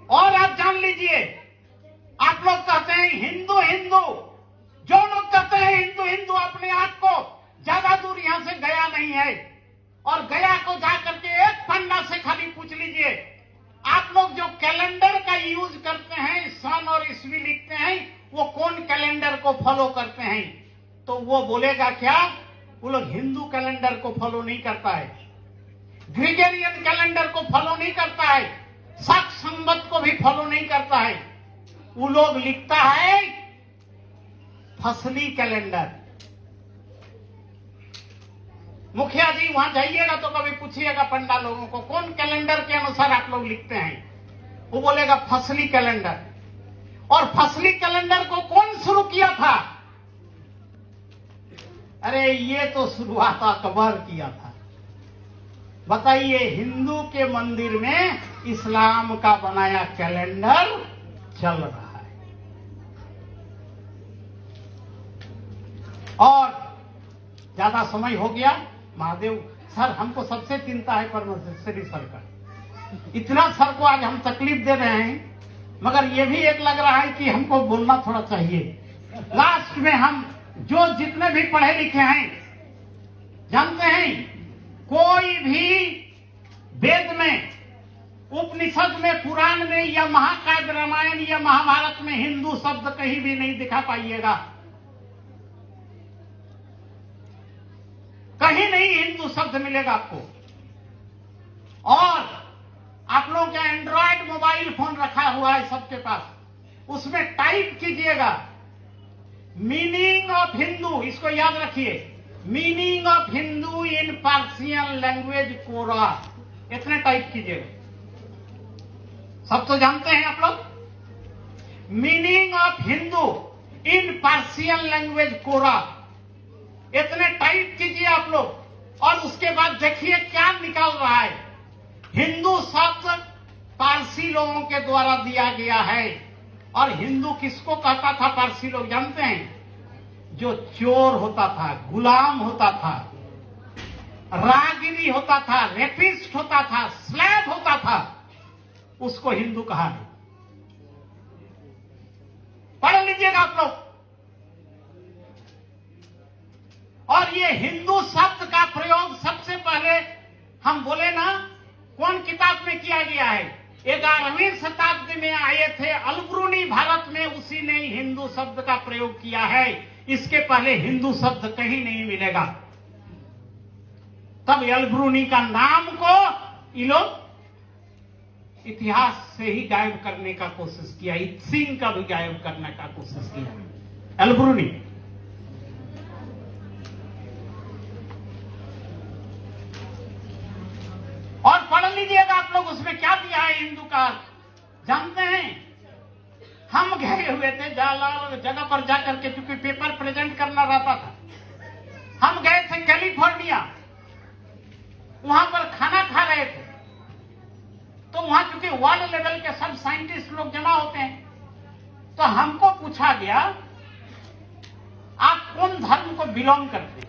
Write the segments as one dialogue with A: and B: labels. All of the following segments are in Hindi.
A: और आप जान लीजिए, आप लोग कहते हैं हिंदू हिंदू, जो लोग कहते हैं हिंदू हिंदू अपने आप को ज्यादा दूर यहां से गया नहीं है। और गया को जाकर के एक पंडा से खाली पूछ लीजिए, आप लोग जो कैलेंडर का यूज करते हैं, सन और ईस्वी लिखते हैं, वो कौन कैलेंडर को फॉलो करते हैं? तो वो बोलेगा क्या? वो लोग हिंदू कैलेंडर को फॉलो नहीं करता है, ग्रिगोरियन कैलेंडर को फॉलो नहीं करता है, शक संवत को भी फॉलो नहीं करता है। वो लोग लिखता है फसली कैलेंडर। मुखिया जी वहां जाइएगा तो कभी पूछिएगा पंडा लोगों को, कौन कैलेंडर के अनुसार आप लोग लिखते हैं? वो बोलेगा फसली कैलेंडर। और फसली कैलेंडर को कौन शुरू किया था? अरे ये तो शुरुआत अकबर किया था। बताइए, हिंदू के मंदिर में इस्लाम का बनाया कैलेंडर चल रहा है। और ज्यादा समय हो गया। महादेव सर, हमको सबसे चिंता है परमेश्वरी सर का। इतना सर को आज हम तकलीफ दे रहे हैं, मगर ये भी एक लग रहा है कि हमको बोलना थोड़ा चाहिए। लास्ट में हम जो जितने भी पढ़े लिखे हैं, जानते हैं कोई भी वेद में, उपनिषद में, पुराण में या महाकाव्य रामायण या महाभारत में हिंदू शब्द कहीं भी नहीं दिखा पाइएगा। कहीं नहीं हिंदू शब्द मिलेगा आपको। और आप लोगों का एंड्रॉयड मोबाइल फोन रखा हुआ है सबके पास, उसमें टाइप कीजिएगा मीनिंग ऑफ हिंदू। इसको याद रखिए, meaning of Hindu in Persian language Quora. इतने टाइप कीजिएगा। सब तो जानते हैं आप लोग। Meaning of Hindu in Persian language Quora, इतने टाइप कीजिए आप लोग। और उसके बाद देखिए क्या निकाल रहा है। हिंदू शब्द पारसी लोगों के द्वारा दिया गया है। और हिंदू किसको कहता था पारसी लोग जानते हैं? जो चोर होता था, गुलाम होता था, रागिनी होता था, रेपिस्ट होता था, स्लेव होता था, उसको हिंदू कहा है। पढ़ लीजिएगा आप लोग। और ये हिंदू शब्द का प्रयोग सबसे पहले हम बोले ना, कौन किताब में किया गया है? 11वीं शताब्दी में आए थे अलब्रूनी भारत में, उसी ने हिंदू शब्द का प्रयोग किया है। इसके पहले हिंदू शब्द कहीं नहीं मिलेगा। तब अलब्रूनी का नाम को ये लोग इतिहास से ही गायब करने का कोशिश किया। सिंह का भी गायब करने का कोशिश किया अलब्रूनी। और पढ़ लीजिएगा आप लोग, उसमें क्या दिया है हिंदू का। जानते हैं, हम गए हुए थे जगह पर जाकर के, क्योंकि पेपर प्रेजेंट करना रहता था। हम गए थे कैलिफोर्निया, वहां पर खाना खा रहे थे। तो वहां चूंकि वर्ल्ड लेवल के सब साइंटिस्ट लोग जमा होते हैं, तो हमको पूछा गया आप कौन धर्म को बिलोंग करते हैं?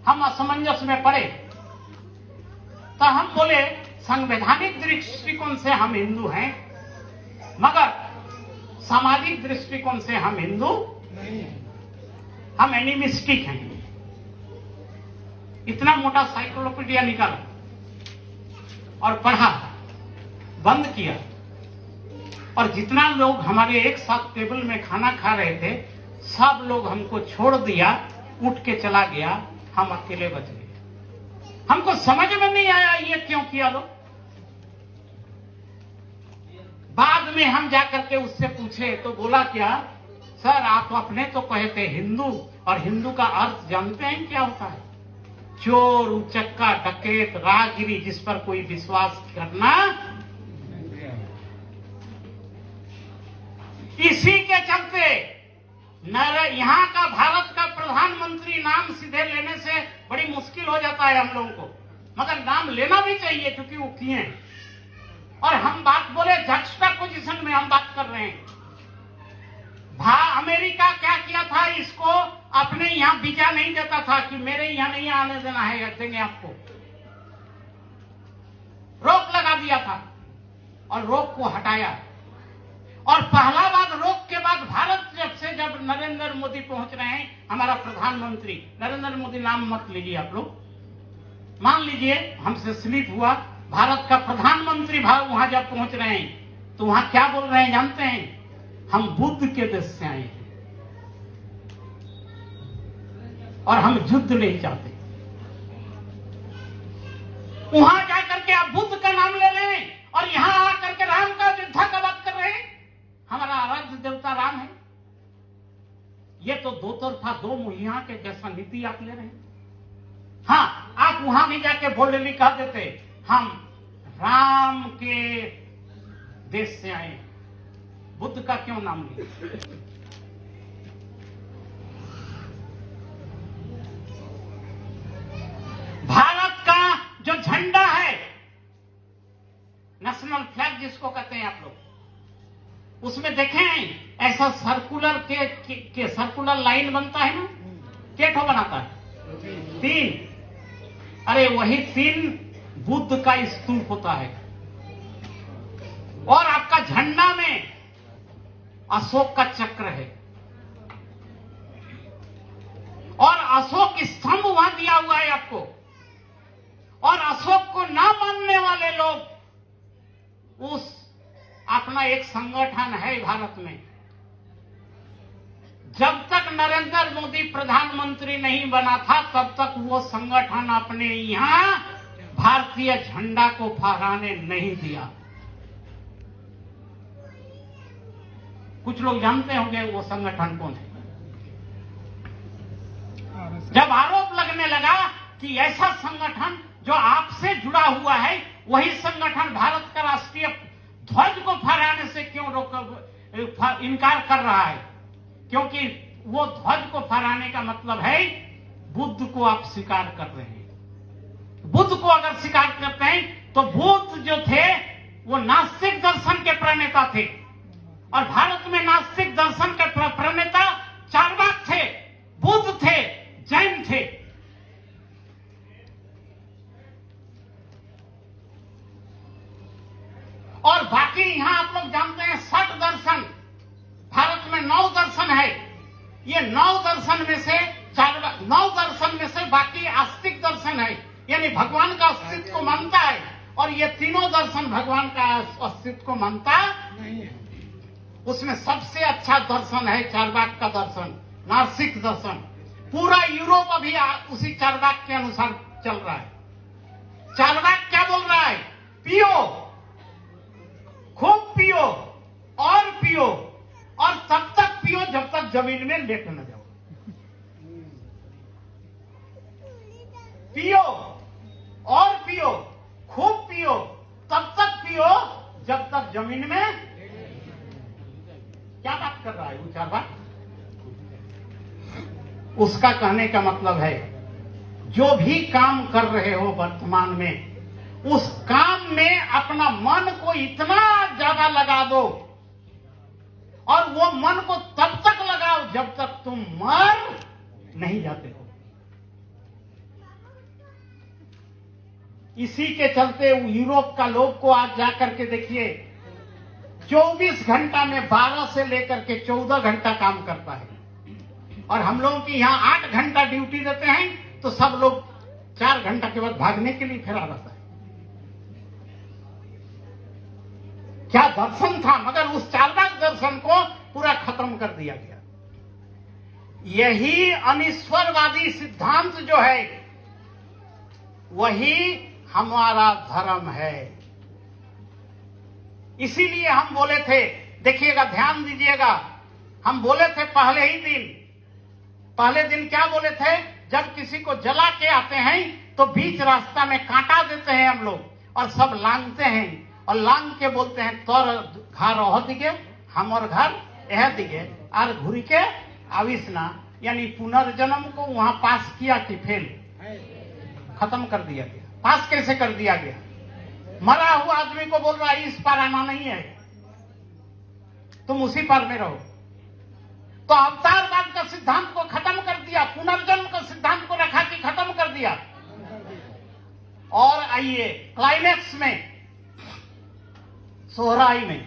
A: हम असमंजस में पड़े। तो हम बोले संवैधानिक दृष्टिकोण से हम हिंदू हैं, मगर सामाजिक दृष्टिकोण से हम हिंदू नहीं हैं, हम एनिमिस्टिक हैं। इतना मोटा साइक्लोपीडिया निकाला और पढ़ा, बंद किया। और जितना लोग हमारे एक साथ टेबल में खाना खा रहे थे, सब लोग हमको छोड़ दिया, उठ के चला गया, हम अकेले बच गए। हमको समझ में नहीं आया ये क्यों किया लोग। बाद में हम जाकर के उससे पूछे तो बोला क्या, सर आप अपने तो कहे थे हिंदू, और हिंदू का अर्थ जानते हैं क्या होता है? चोर, उचक्का, डकैत, राहगीरी, जिस पर कोई विश्वास करना। इसी के चलते यहाँ का भारत का प्रधानमंत्री नाम सीधे लेने से बड़ी मुश्किल हो जाता है हम लोगों को, मगर नाम लेना भी चाहिए क्योंकि वो किए हैं। और हम बात बोले जक्सटापोजिशन में हम बात कर रहे हैं। अमेरिका क्या किया था, इसको अपने यहां वीजा नहीं देता था कि मेरे यहां नहीं आने देना है, देंगे आपको, रोक लगा दिया था। और रोक को हटाया। और पहला बार रोक के बाद भारत जब नरेंद्र मोदी पहुंच रहे हैं, हमारा प्रधानमंत्री नरेंद्र मोदी, नाम मत लीजिए आप लोग, मान लीजिए हमसे स्लिप हुआ, भारत का प्रधानमंत्री वहां जब पहुंच रहे हैं तो वहां क्या बोल रहे हैं जानते हैं? हम बुद्ध के देश से आए हैं और हम युद्ध नहीं चाहते। वहां जाकर के आप बुद्ध का नाम ले रहे हैं और यहां आकर के राम का युद्ध का बात कर रहे हैं। हमारा आराध्य देवता राम है। ये तो दो तरफा, दो मुहैया के जैसा नीति आप ले रहे हैं। हाँ, आप वहां भी जाके बोले लिखा देते हम राम के देश से आए, बुद्ध का क्यों नाम लिया? भारत का जो झंडा है, नेशनल फ्लैग जिसको कहते हैं आप लोग, उसमें देखें ऐसा सर्कुलर के सर्कुलर लाइन बनता है ना, केठो बनाता है 3। अरे वही 3 बुद्ध का स्तूप होता है। और आपका झंडा में अशोक का चक्र है और अशोक स्तंभ वहां दिया हुआ है आपको। और अशोक को ना मानने वाले लोग, उस अपना एक संगठन है भारत में, जब तक नरेंद्र मोदी प्रधानमंत्री नहीं बना था तब तक वो संगठन अपने यहां भारतीय झंडा को फहराने नहीं दिया। कुछ लोग जानते होंगे वो संगठन कौन है। जब आरोप लगने लगा कि ऐसा संगठन जो आपसे जुड़ा हुआ है, वही संगठन भारत का राष्ट्रीय ध्वज को फहराने से क्यों इनकार कर रहा है, क्योंकि वो ध्वज को फहराने का मतलब है बुद्ध को आप स्वीकार कर रहे हैं। बुद्ध को अगर स्वीकार करते हैं तो बुद्ध जो थे वो नास्तिक दर्शन के प्रणेता थे और भारत में नास्तिक दर्शन के प्रणेता चार्वाक थे, बुद्ध थे, जैन थे। और बाकी यहां आप लोग जानते हैं 60 दर्शन, भारत में 9 दर्शन है। ये 9 दर्शन में से 9 दर्शन में से बाकी आस्तिक दर्शन है, यानी भगवान का अस्तित्व को मानता है। और ये तीनों दर्शन भगवान का अस्तित्व को मानता नहीं है। उसमें सबसे अच्छा दर्शन है चार्वाक का दर्शन, नास्तिक दर्शन। पूरा यूरोप अभी उसी चार्वाक के अनुसार चल रहा है। चार्वाक क्या बोल रहा है? पियो, खूब पियो और तब तक पियो जब तक जमीन में लेट न जाओ। पियो और पियो, खूब पियो, तब तक पियो जब तक जमीन में। क्या बात कर रहा है वो चार्वाक? उसका कहने का मतलब है जो भी काम कर रहे हो वर्तमान में, उस काम में अपना मन को इतना ज्यादा लगा दो और वो मन को तब तक लगाओ जब तक तुम मर नहीं जाते हो। इसी के चलते यूरोप का लोग को आज जाकर के देखिए 24 घंटा में 12 से लेकर के 14 घंटा काम करता है और हम लोगों की यहां 8 घंटा ड्यूटी देते हैं तो सब लोग 4 घंटा के बाद भागने के लिए फिरा रहता है। क्या दर्शन था, मगर उस चार्वाक दर्शन को पूरा खत्म कर दिया गया। यही अनीश्वरवादी सिद्धांत जो है वही हमारा धर्म है। इसीलिए हम बोले थे, देखिएगा, ध्यान दीजिएगा, हम बोले थे पहले दिन क्या बोले थे? जब किसी को जला के आते हैं तो बीच रास्ता में कांटा देते हैं हम लोग और सब लांगते हैं और लांग के बोलते हैं तोर घर ओह दिगे हमर घर यह दिगे और घुरी के आविस ना, यानी पुनर्जन्म को वहां पास किया कि फेल, खत्म कर दिया गया। पास कैसे कर दिया गया? मरा हुआ आदमी को बोल रहा है इस पार आना नहीं है, तुम उसी पार में रहो। तो अवतारवाद का सिद्धांत को खत्म कर दिया, पुनर्जन्म का सिद्धांत को रखा कि खत्म कर दिया। और आइए क्लाइमेक्स में सोहराई में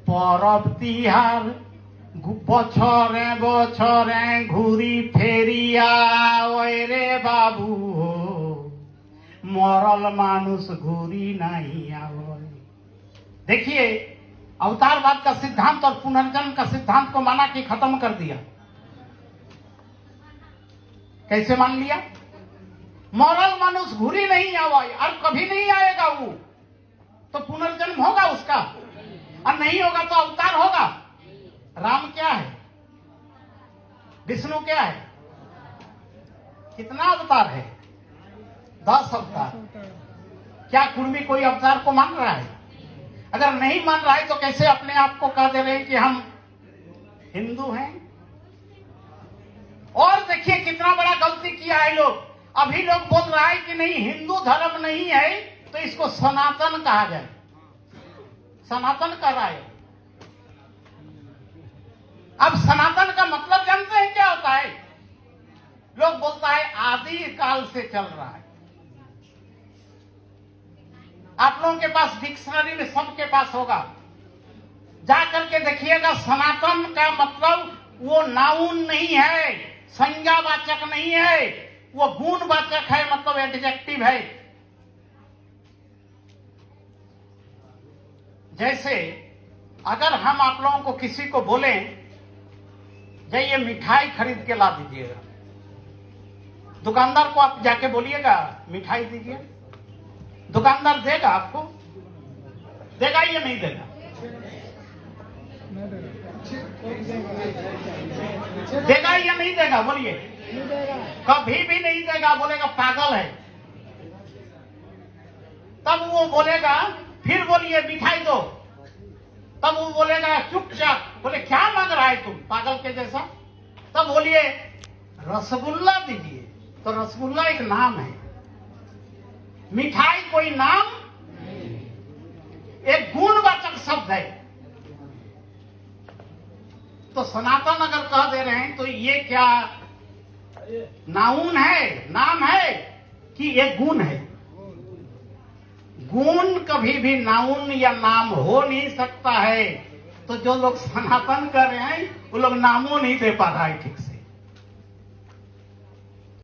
A: परब तिहार बछरे बछरे घूरी फेरिया रे बाबू मरल मानुष घूरी नहीं आवय। देखिए, अवतारवाद का सिद्धांत और पुनर्जन्म का सिद्धांत को माना कि खत्म कर दिया। कैसे मान लिया? मरल मानुष घूरी नहीं आवय, और कभी नहीं आएगा वो, तो पुनर्जन्म होगा उसका, और नहीं होगा तो अवतार होगा। राम क्या है? विष्णु क्या है? कितना अवतार है? 10 अवतार। क्या कुर्मी कोई अवतार को मान रहा है? अगर नहीं मान रहा है तो कैसे अपने आप को कह दे रहे हैं कि हम हिंदू हैं? और देखिए कितना बड़ा गलती किया है लोग। अभी लोग बोल रहा है कि नहीं, हिंदू धर्म नहीं है तो इसको सनातन कहा जाए। सनातन कर रहा है। अब सनातन का मतलब जानते हैं क्या होता है? लोग बोलता है आदि काल से चल रहा है। आप लोगों के पास डिक्शनरी में सबके पास होगा, जाकर के देखिएगा। सनातन का मतलब वो नाउन नहीं है, संज्ञावाचक नहीं है, वो गुणवाचक है, मतलब एडजेक्टिव है। जैसे अगर हम आप लोगों को किसी को बोलें जाइए मिठाई खरीद के ला दीजिएगा, दुकानदार को आप जाके बोलिएगा मिठाई दीजिए, दुकानदार देगा आपको? देगा या नहीं देगा? देगा या नहीं देगा? बोलिए। कभी भी नहीं देगा, बोलेगा पागल है। तब वो बोलेगा, फिर बोलिए मिठाई दो, तब वो बोलेगा चुपचाप, बोले क्या मांग रहा है तुम पागल के जैसा? तब बोलिए रसगुल्ला दीजिए, तो रसगुल्ला एक नाम है, मिठाई कोई नाम, एक गुणवाचक शब्द है। तो सनातन अगर कह दे रहे हैं तो ये क्या नाउन है, नाम है, कि ये गुण है? गुण कभी भी नाउन या नाम हो नहीं सकता है। तो जो लोग सनातन कर रहे हैं वो लोग नामों नहीं दे पा रहा है ठीक से।